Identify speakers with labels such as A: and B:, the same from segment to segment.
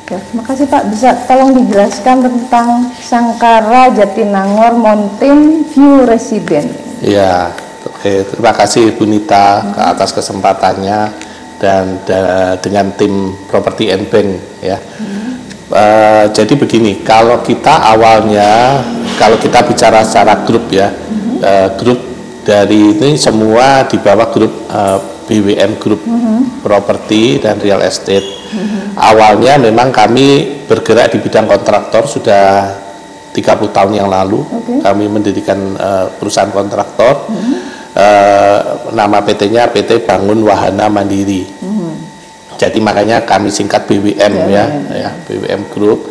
A: Ya, makasih Pak. Bisa tolong dijelaskan tentang Sangkara Jatinangor Mountain View Residence?
B: Ya, oke. Terima kasih Bu Nita atas kesempatannya dan dengan tim Property and Bank ya. Jadi begini, kalau kita awalnya, kalau kita bicara secara grup ya, grup dari ini semua di bawah grup BWM Group Property dan Real Estate. Awalnya memang kami bergerak di bidang kontraktor sudah 30 tahun yang lalu. Kami mendirikan perusahaan kontraktor. Nama PT-nya PT Bangun Wahana Mandiri. Jadi makanya kami singkat BWM ya, BWM Group.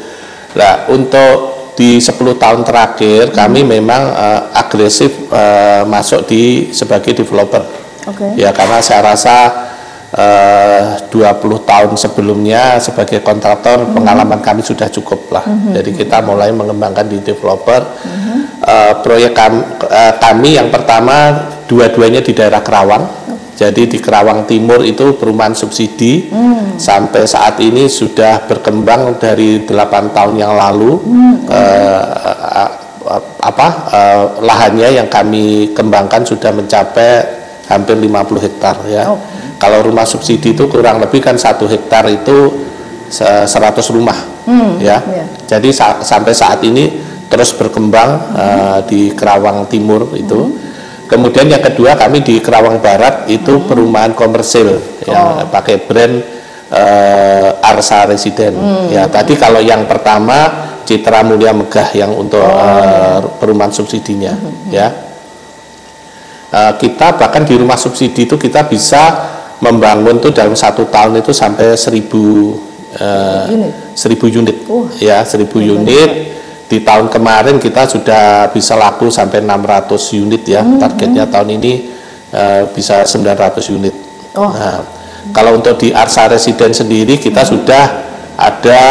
B: Nah, untuk di 10 tahun terakhir kami memang agresif masuk sebagai developer. Ya, karena saya rasa 20 tahun sebelumnya sebagai kontraktor pengalaman kami sudah cukup lah. Jadi kita mulai mengembangkan di developer. Proyek kami yang pertama dua-duanya di daerah Kerawang. Jadi di Kerawang Timur itu perumahan subsidi sampai saat ini sudah berkembang dari 8 tahun yang lalu. Lahannya yang kami kembangkan sudah mencapai hampir 50 hektar ya. Kalau rumah subsidi itu kurang lebih kan 1 hektar itu 100 rumah ya. Jadi sampai saat ini terus berkembang di Kerawang Timur itu. Kemudian yang kedua kami di Kerawang Barat itu perumahan komersil yang pakai brand Arsa Residen. Ya, tadi kalau yang pertama Citra Mulia Megah yang untuk perumahan subsidinya ya. Kita bahkan di rumah subsidi itu kita bisa membangun tuh dalam 1 tahun itu sampai 1000 unit ya, 1000 unit. Di tahun kemarin kita sudah bisa laku sampai 600 unit ya. Targetnya tahun ini bisa 900 unit. Nah, kalau untuk di Arsa Residen sendiri kita sudah ada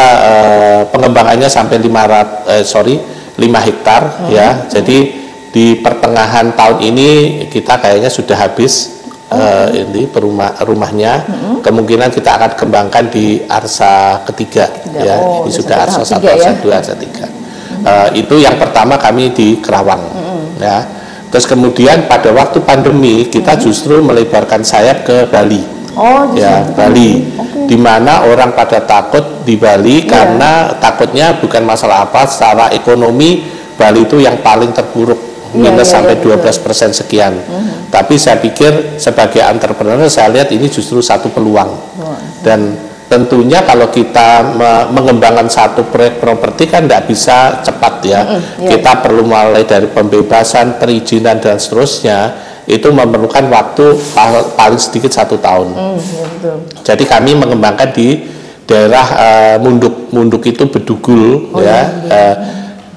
B: pengembangannya sampai 5 hektar ya. Jadi di pertengahan tahun ini kita kayaknya sudah habis ini rumahnya. Kemungkinan kita akan kembangkan di Arsa ketiga ya. Ini sudah Arsa 1, Arsa 2, Arsa 3. Itu yang pertama kami di Kerawang ya. Terus kemudian pada waktu pandemi kita justru melebarkan sayap ke Bali. Ya, Bali. Di mana orang pada takut di Bali karena takutnya bukan masalah apa, secara ekonomi Bali itu yang paling terburuk, minus sampai 12% sekian. Tapi saya pikir sebagai entrepreneur saya lihat ini justru satu peluang. Dan tentunya kalau kita mengembangkan satu proyek properti kan tidak bisa cepat ya. Kita perlu mulai dari pembebasan, perizinan dan seterusnya. Itu memerlukan waktu paling sedikit 1 tahun. Jadi kami mengembangkan di daerah Munduk itu Bedugul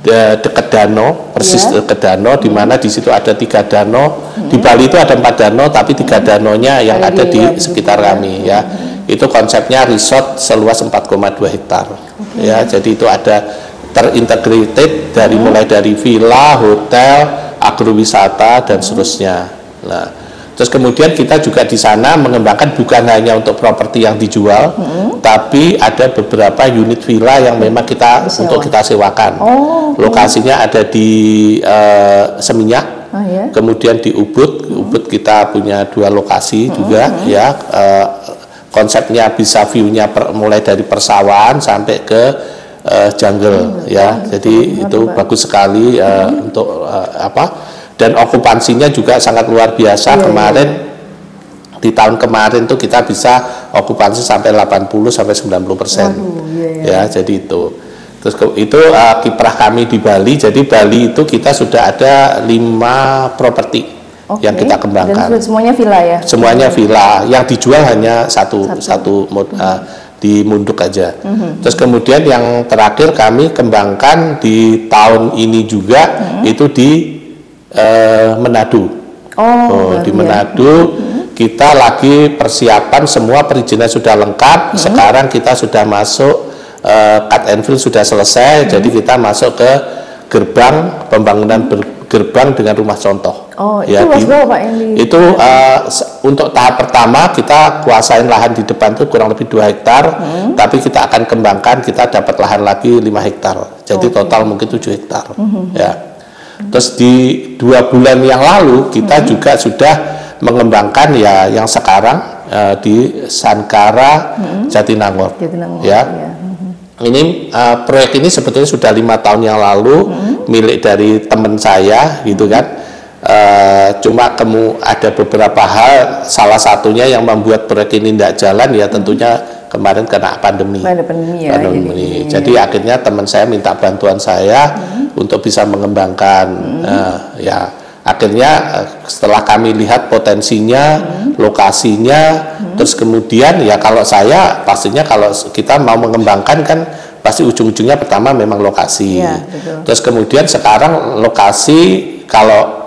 B: dekat danau, persis dekat danau, di mana di situ ada 3 danau. Di Bali itu ada 4 danau, tapi 3 danaunya yang ada di sekitar kami ya. Itu konsepnya resort seluas 4,2 hektar ya. Jadi itu ada terintegrated dari mulai dari villa, hotel, agrowisata dan seterusnya. Nah, terus kemudian kita juga di sana mengembangkan bukan hanya untuk properti yang dijual, tapi ada beberapa unit villa yang memang kita sewakan. Lokasinya ada di Seminyak, kemudian di Ubud kita punya 2 lokasi juga ya. Konsepnya bisa view-nya mulai dari persawahan sampai ke jungle ya. Jadi itu bagus sekali untuk dan okupansinya juga sangat luar biasa. Kemarin di tahun kemarin tuh kita bisa okupansi sampai 80 sampai 90%. Ya, jadi itu. Terus itu kiprah kami di Bali. Jadi Bali itu kita sudah ada 5 properti yang kita kembangkan.
A: Dan semuanya villa ya?
B: Semuanya villa. Yang dijual hanya satu di Munduk aja. Terus kemudian yang terakhir kami kembangkan di tahun ini juga itu di Manado. Di Manado kita lagi persiapan, semua perizinan sudah lengkap. Sekarang kita sudah masuk cut and fill sudah selesai. Jadi kita masuk ke gerbang pembangunan gerbang dengan rumah contoh.
A: Oh, itu
B: ya,
A: luas berapa Pak yang di?
B: Itu untuk tahap pertama kita kuasain lahan di depan itu kurang lebih 2 hektar, tapi kita akan kembangkan, kita dapat lahan lagi 5 hektar. Jadi total mungkin 7 hektar. Ya. Terus di 2 bulan yang lalu kita juga sudah mengembangkan ya yang sekarang di Sankara Jatinangor. Ya. Ini proyek ini sebetulnya sudah 5 tahun yang lalu milik dari teman saya gitu kan. Cuma ada beberapa hal, salah satunya yang membuat proyek ini tidak jalan ya tentunya kemarin kena pandemi. Jadi akhirnya teman saya minta bantuan saya untuk bisa mengembangkan. Ya akhirnya setelah kami lihat potensinya, lokasinya, terus kemudian ya kalau saya pastinya kalau kita mau mengembangkan kan pasti ujung-ujungnya pertama memang lokasi. Terus kemudian sekarang lokasi kalau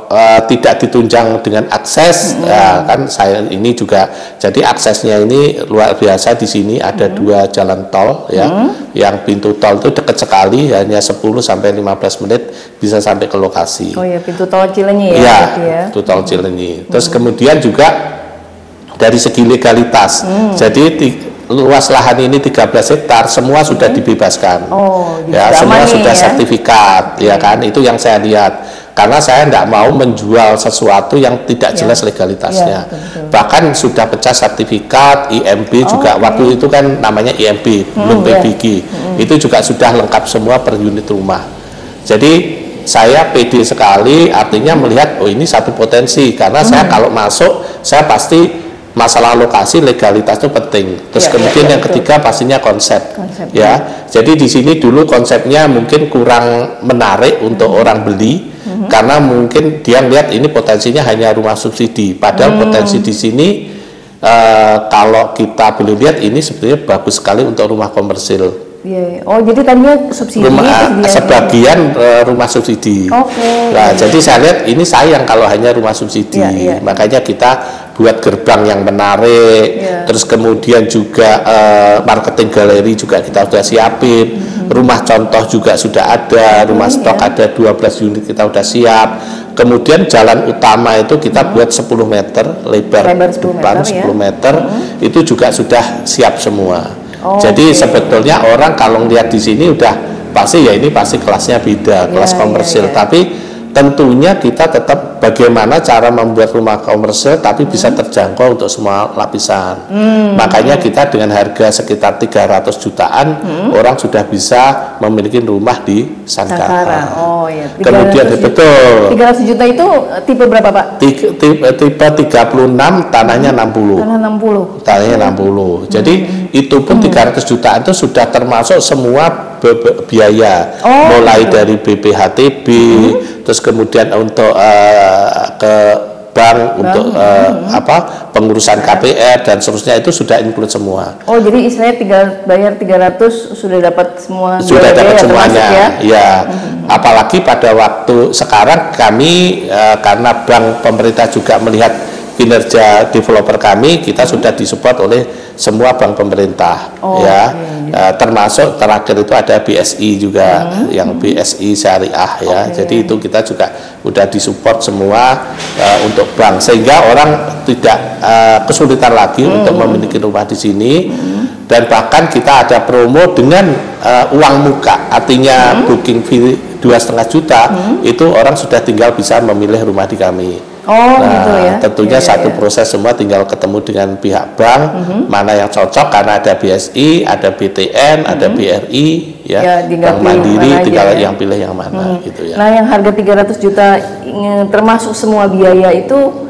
B: tidak ditunjang dengan akses, ya, kan saya ini juga jadi aksesnya ini luar biasa di sini ada 2 jalan tol ya, yang pintu tol itu dekat sekali hanya 10 sampai 15 menit bisa sampai ke lokasi.
A: Oh ya, pintu tol Cilenyi ya.
B: Iya, pintu tol Cilenyi. Terus kemudian juga dari segi legalitas, jadi luas lahan ini 13 hektar semua sudah dibebaskan. Ya, semua sudah sertifikat, ya kan? Itu yang saya lihat. Karena saya tidak mau menjual sesuatu yang tidak jelas legalitasnya. Bahkan sudah pecah sertifikat, IMB juga waktu itu kan namanya IMB, belum PBG. Itu juga sudah lengkap semua per unit rumah. Jadi saya pede sekali, artinya melihat oh ini satu potensi. Karena saya kalau masuk, saya pasti masalah lokasi legalitas itu penting. Terus kemudian yang ketiga pastinya konsep. Ya. Jadi di sini dulu konsepnya mungkin kurang menarik untuk orang beli. Karena mungkin dia lihat ini potensinya hanya rumah subsidi, padahal potensi di sini kalau kita boleh lihat ini sebetulnya bagus sekali untuk rumah komersil.
A: Oh jadi tadinya subsidi
B: sebagian rumah subsidi. Nah jadi saya lihat ini sayang kalau hanya rumah subsidi. Makanya kita buat gerbang yang menarik. Terus kemudian juga marketing galeri juga kita sudah siapin. Rumah contoh juga sudah ada, rumah stok ada 12 unit kita sudah siap. Kemudian jalan utama itu kita buat 10 meter lebar depan 10 meter itu juga sudah siap semua. Jadi sebetulnya orang kalau lihat di sini udah pasti ya ini pasti kelasnya beda, kelas komersil. Tapi tentunya kita tetap bagaimana cara membuat rumah komersil tapi bisa terjangkau untuk semua lapisan. Makanya kita dengan harga sekitar 300 jutaan orang sudah bisa memiliki rumah di Sankara. Kemudian betul.
A: 300 juta itu tipe berapa Pak?
B: Tipe 36, tanahnya 60. Tanahnya 60. Jadi itu pun 300 jutaan itu sudah termasuk semua biaya, mulai dari BPHTB, terus kemudian untuk ke bank untuk pengurusan KPR dan seterusnya itu sudah include semua.
A: Jadi istilahnya tinggal bayar 300 sudah dapat semua.
B: Sudah dapat semuanya. Ya. Apalagi pada waktu sekarang kami karena bank pemerintah juga melihat kinerja developer kami, kita sudah disupport oleh semua bank pemerintah, termasuk terakhir itu ada BSI juga, yang BSI Syariah ya. Jadi itu kita juga udah disupport semua untuk bank, sehingga orang tidak kesulitan lagi untuk memiliki rumah di sini. Dan bahkan kita ada promo dengan uang muka, artinya booking fee 2,5 juta, itu orang sudah tinggal bisa memilih rumah di kami.
A: Gitu ya.
B: Tentunya satu proses semua, tinggal ketemu dengan pihak bank mana yang cocok, karena ada BSI, ada BTN, ada BRI, Bank Mandiri, tinggal yang pilih yang mana gitu ya.
A: Nah, yang harga 300 juta termasuk semua biaya itu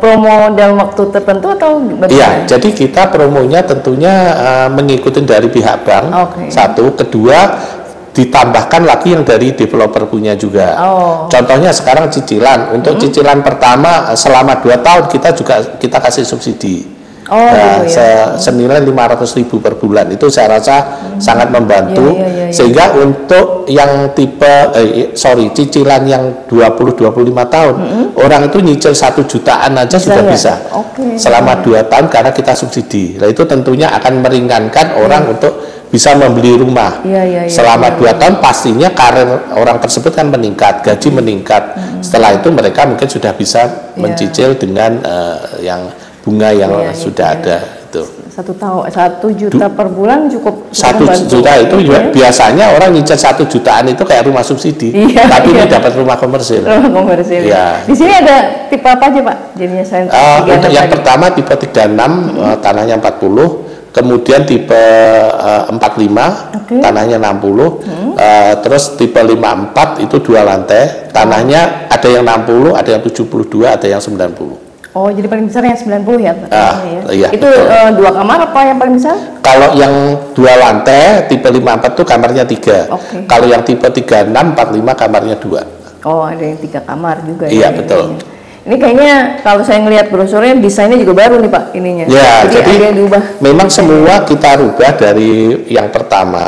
A: promo dalam waktu tertentu atau bagaimana?
B: Iya, jadi kita promonya tentunya mengikuti dari pihak bank. Satu, kedua ditambahkan lagi yang dari developer punya juga. Contohnya sekarang cicilan. Untuk cicilan pertama selama 2 tahun kita kasih subsidi. Senilai 500.000 per bulan. Itu saya rasa sangat membantu. Sehingga untuk yang tipe cicilan yang 20-25 tahun, orang itu nyicil 1 jutaan aja sudah bisa. Selama 2 tahun karena kita subsidi. Nah, itu tentunya akan meringankan orang untuk bisa membeli rumah. Selama 2 tahun pastinya karir orang tersebut kan meningkat, gaji meningkat. Setelah itu mereka mungkin sudah bisa mencicil dengan yang bunga yang sudah ada itu.
A: 1 juta per bulan cukup
B: 1 juta itu biasanya orang nyicil 1 jutaan itu kayak rumah subsidi, tapi ini dapat rumah komersil.
A: Rumah komersil. Di sini ada tipe apa aja Pak? Jadinya saya
B: untuk yang pertama tipe 36 tanahnya 40. Kemudian tipe 45 tanahnya 60, terus tipe 54 itu 2 lantai, tanahnya ada yang 60, ada yang 72, ada yang 90.
A: Oh, jadi paling besar yang 90 ya?
B: Iya,
A: itu 2 kamar apa yang paling besar?
B: Kalau yang 2 lantai tipe 54 itu kamarnya 3. Kalau yang tipe 36, 45 kamarnya 2.
A: Oh, ada yang 3 kamar juga.
B: Iya, betul.
A: Ini kayaknya kalau saya ngelihat brosurnya desainnya juga baru nih Pak ininya.
B: Ya, jadi
A: ada yang diubah.
B: Memang semua kita rubah dari yang pertama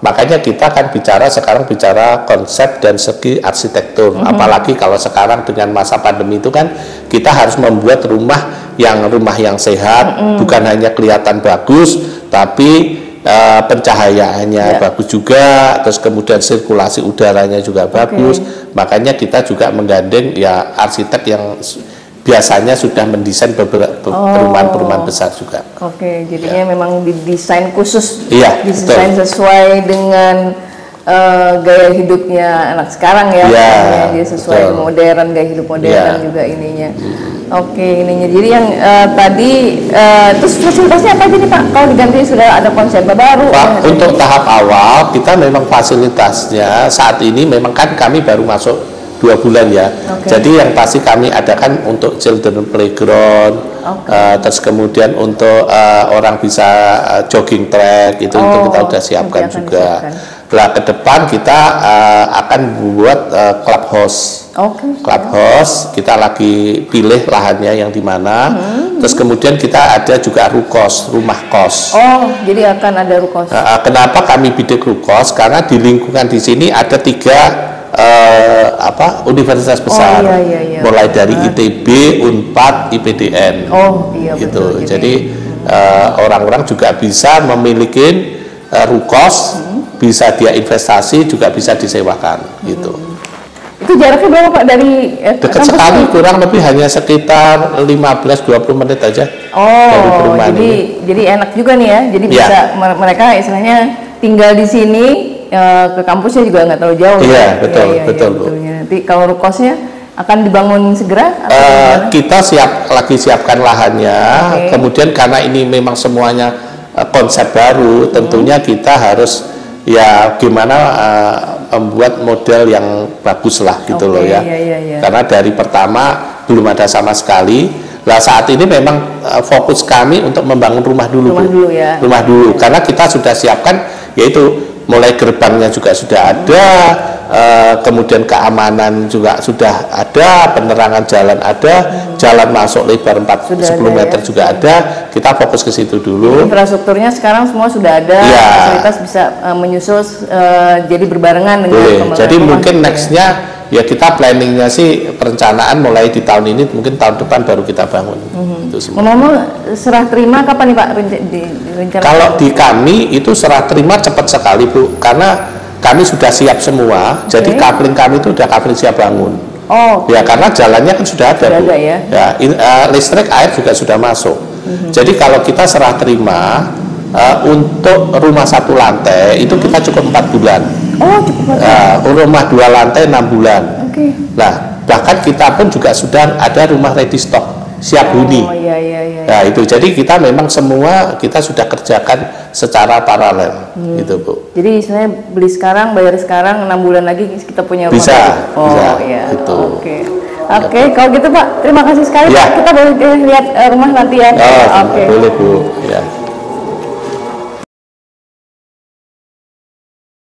B: makanya kita kan sekarang bicara konsep dan segi arsitektur. Apalagi kalau sekarang dengan masa pandemi itu kan kita harus membuat rumah yang sehat, bukan hanya kelihatan bagus tapi pencahayaannya bagus juga, terus kemudian sirkulasi udaranya juga bagus. Makanya kita juga menggandeng arsitek yang biasanya sudah mendesain beberapa perumahan-perumahan besar juga.
A: Jadinya memang didesain khusus,
B: didesain
A: sesuai dengan gaya hidupnya anak sekarang ya, jadi sesuai modern, gaya hidup modern juga ininya. Ininya. Jadi yang tadi terus fasilitasnya apa aja nih Pak? Kalau diganti sudah ada konsep baru.
B: Pak, untuk tahap awal kita memang fasilitasnya saat ini memang kan kami baru masuk 2 bulan ya. Jadi yang pasti kami adakan untuk children playground, terus kemudian untuk orang bisa jogging track itu kita sudah siapkan juga. Nah, ke depan kita akan membuat clubhouse. Clubhouse kita lagi pilih lahannya yang di mana. Terus kemudian kita ada juga rukos, rumah kos.
A: Jadi akan ada rukos.
B: Kenapa kami bidik rukos? Karena di lingkungan di sini ada 3 universitas besar, mulai dari ITB, Unpad, IPDN. Gitu. Jadi orang-orang juga bisa memiliki rukos, bisa dia investasi, juga bisa disewakan. Gitu.
A: Itu jaraknya berapa Pak dari
B: dekat sekali, kurang lebih hanya sekitar 15-20 menit aja. Dari perumahan
A: jadi enak juga nih ya. Jadi bisa mereka istilahnya tinggal di sini. Ke kampusnya juga nggak terlalu jauh.
B: Betul.
A: Nanti kalau rukosnya akan dibangun segera?
B: Kita lagi siapkan lahannya. Kemudian karena ini memang semuanya konsep baru, tentunya kita harus gimana membuat model yang bagus lah gitu loh ya. Karena dari pertama belum ada sama sekali. Nah saat ini memang fokus kami untuk membangun rumah dulu. Rumah dulu. Karena kita sudah siapkan yaitu mulai gerbangnya juga sudah ada, kemudian keamanan juga sudah ada, penerangan jalan ada, jalan masuk lebar 10 meter juga ada. Kita fokus ke situ dulu.
A: Infrastrukturnya sekarang semua sudah ada, fasilitas bisa menyusul jadi berbarengan dengan
B: jadi mungkin nextnya kita planningnya sih perencanaan mulai di tahun ini, mungkin tahun depan baru kita bangun. Itu semua.
A: Ngomong serah terima kapan nih Pak rencana?
B: Kalau di kami itu serah terima cepat sekali Bu, karena kami sudah siap semua. Jadi coupling kami itu udah coupling siap bangun. Karena jalannya kan sudah ada Bu. Listrik, air juga sudah masuk. Jadi kalau kita serah terima untuk rumah 1 lantai itu kita cukup 4 bulan. Rumah 2 lantai 6 bulan. Nah, bahkan kita pun juga sudah ada rumah ready stock, siap huni. Nah, itu jadi kita memang semua kita sudah kerjakan secara paralel, gitu Bu.
A: Jadi istilahnya beli sekarang, bayar sekarang, 6 bulan lagi kita punya rumah.
B: Bisa. Itu.
A: Kalau gitu Pak, terima kasih sekali Pak. Kita boleh lihat rumah nanti ya.
B: Boleh Bu. Ya.